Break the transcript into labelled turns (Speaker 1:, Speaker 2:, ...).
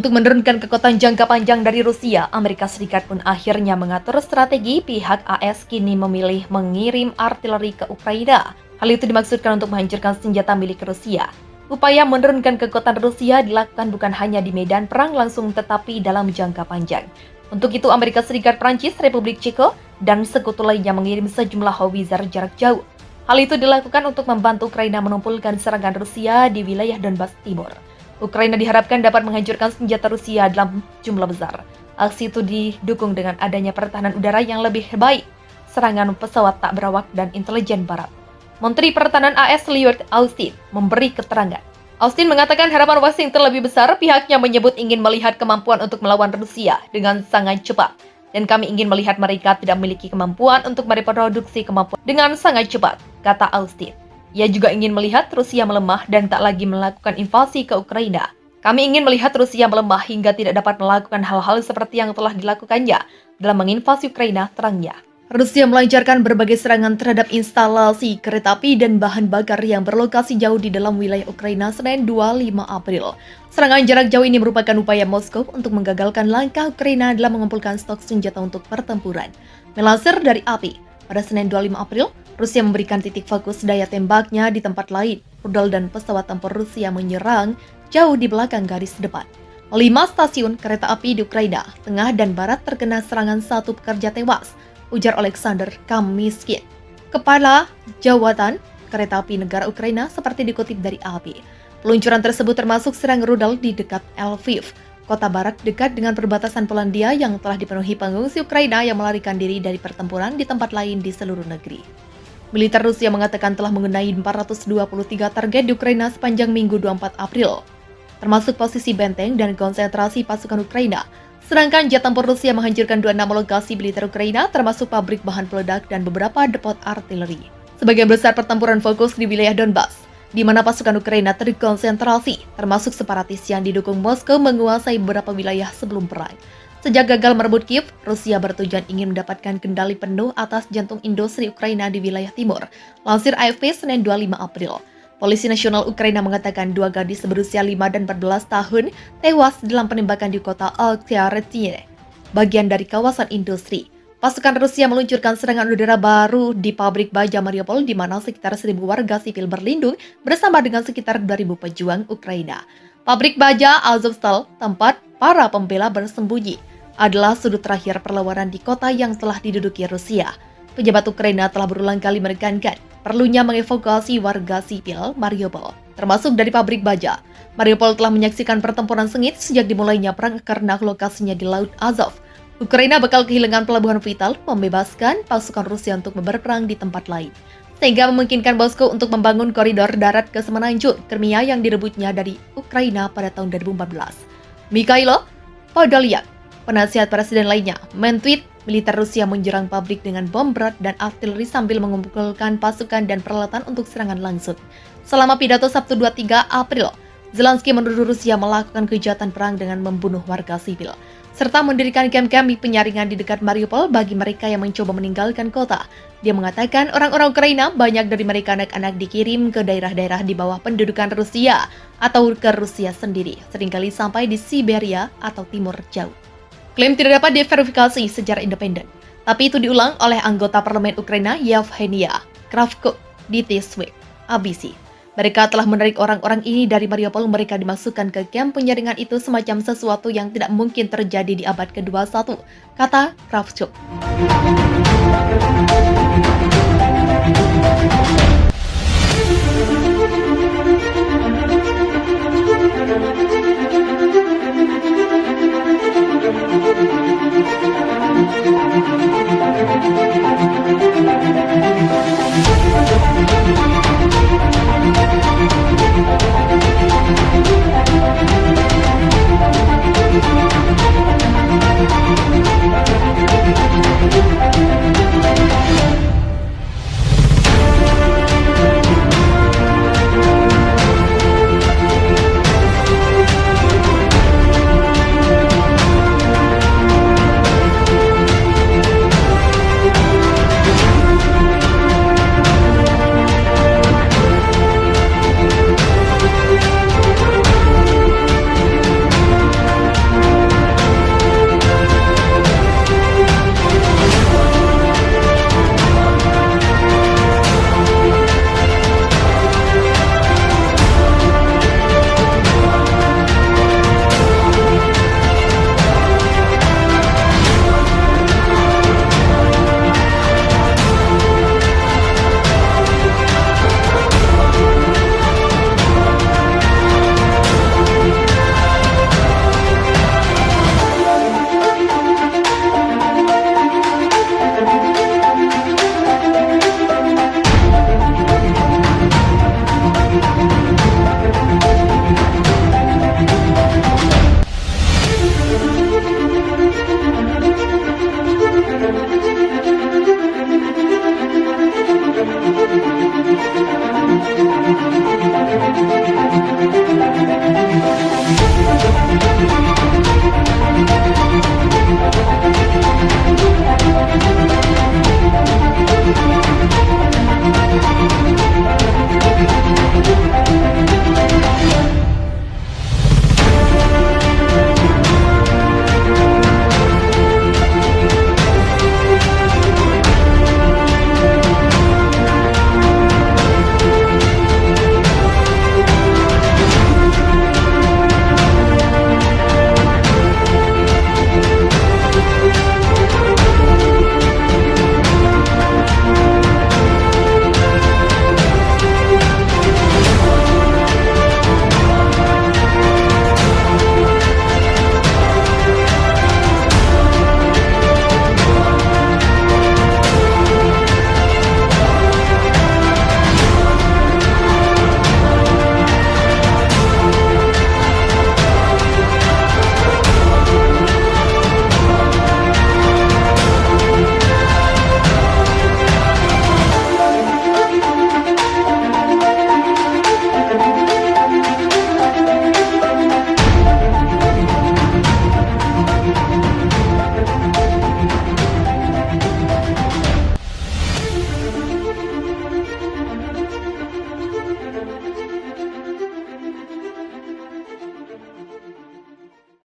Speaker 1: Untuk menurunkan kekuatan jangka panjang dari Rusia, Amerika Serikat pun akhirnya mengatur strategi. Pihak AS kini memilih mengirim artileri ke Ukraina. Hal itu dimaksudkan untuk menghancurkan senjata milik Rusia. Upaya menurunkan kekuatan Rusia dilakukan bukan hanya di medan perang langsung tetapi dalam jangka panjang. Untuk itu Amerika Serikat, Prancis, Republik Ceko, dan sekutu lainnya mengirim sejumlah howitzer jarak jauh. Hal itu dilakukan untuk membantu Ukraina menumpulkan serangan Rusia di wilayah Donbas Timur. Ukraina diharapkan dapat menghancurkan senjata Rusia dalam jumlah besar. Aksi itu didukung dengan adanya pertahanan udara yang lebih baik, serangan pesawat tak berawak, dan intelijen barat. Menteri Pertahanan AS Lloyd Austin memberi keterangan. Austin mengatakan harapan Washington lebih besar. Pihaknya menyebut ingin melihat kemampuan untuk melawan Rusia dengan sangat cepat. Dan kami ingin melihat mereka tidak memiliki kemampuan untuk mereproduksi kemampuan dengan sangat cepat, kata Austin. Ia juga ingin melihat Rusia melemah dan tak lagi melakukan invasi ke Ukraina. Kami ingin melihat Rusia melemah hingga tidak dapat melakukan hal-hal seperti yang telah dilakukannya dalam menginvasi Ukraina, terangnya. Rusia melancarkan berbagai serangan terhadap instalasi kereta api dan bahan bakar yang berlokasi jauh di dalam wilayah Ukraina Senin 25 April. Serangan jarak jauh ini merupakan upaya Moskow untuk menggagalkan langkah Ukraina dalam mengumpulkan stok senjata untuk pertempuran. Melansir dari API, pada Senin 25 April, Rusia memberikan titik fokus daya tembaknya di tempat lain. Rudal dan pesawat tempur Rusia menyerang jauh di belakang garis depan. 5 stasiun kereta api di Ukraina, tengah dan barat terkena serangan, 1 pekerja tewas, ujar Alexander Kamyskin, Kepala Jawatan Kereta Api Negara Ukraina, seperti dikutip dari API. Peluncuran tersebut termasuk serangan rudal di dekat Lviv, kota barat dekat dengan perbatasan Polandia yang telah dipenuhi pengungsi Ukraina yang melarikan diri dari pertempuran di tempat lain di seluruh negeri. Militer Rusia mengatakan telah mengenai 423 target di Ukraina sepanjang Minggu 24 April, termasuk posisi benteng dan konsentrasi pasukan Ukraina. Sedangkan jet tempur Rusia menghancurkan 26 lokasi militer Ukraina, termasuk pabrik bahan peledak dan beberapa depot artileri. Sebagian besar pertempuran fokus di wilayah Donbas, di mana pasukan Ukraina terkonsentrasi, termasuk separatis yang didukung Moskow menguasai beberapa wilayah sebelum perang. Sejak gagal merebut Kiev, Rusia bertujuan ingin mendapatkan kendali penuh atas jantung industri Ukraina di wilayah timur. Lansir AFP Senin 25 April. Polisi Nasional Ukraina mengatakan 2 gadis berusia 5 dan 14 tahun tewas dalam penembakan di kota Oktyabrtye, bagian dari kawasan industri. Pasukan Rusia meluncurkan serangan udara baru di pabrik baja Mariupol, di mana sekitar 1.000 warga sipil berlindung bersama dengan sekitar 2.000 pejuang Ukraina. Pabrik baja Azovstal, tempat para pembela bersembunyi, adalah sudut terakhir perlawanan di kota yang telah diduduki Rusia. Pejabat Ukraina telah berulang kali menekankan perlunya mengevakuasi warga sipil Mariupol, termasuk dari pabrik baja. Mariupol telah menyaksikan pertempuran sengit sejak dimulainya perang karena lokasinya di Laut Azov. Ukraina bakal kehilangan pelabuhan vital, membebaskan pasukan Rusia untuk berperang di tempat lain, sehingga memungkinkan Moskow untuk membangun koridor darat ke semenanjung Crimea yang direbutnya dari Ukraina pada tahun 2014. Mikhailo Podolyak, penasihat presiden lainnya, mentweet militer Rusia menyerang pabrik dengan bom berat dan artileri sambil mengumpulkan pasukan dan peralatan untuk serangan langsung. Selama pidato Sabtu 23 April, Zelensky menuduh Rusia melakukan kejahatan perang dengan membunuh warga sipil, serta mendirikan kem-kem penyaringan di dekat Mariupol bagi mereka yang mencoba meninggalkan kota. Dia mengatakan orang-orang Ukraina, banyak dari mereka anak-anak, dikirim ke daerah-daerah di bawah pendudukan Rusia atau ke Rusia sendiri, seringkali sampai di Siberia atau Timur Jauh. Klaim tidak dapat diverifikasi secara independen, tapi itu diulang oleh anggota parlemen Ukraina Yevhenia Kravko di T-Swift ABC. Mereka telah menarik orang-orang ini dari Mariupol. Mereka dimasukkan ke kamp penyaringan itu semacam sesuatu yang tidak mungkin terjadi di abad ke-21, kata Kravchuk.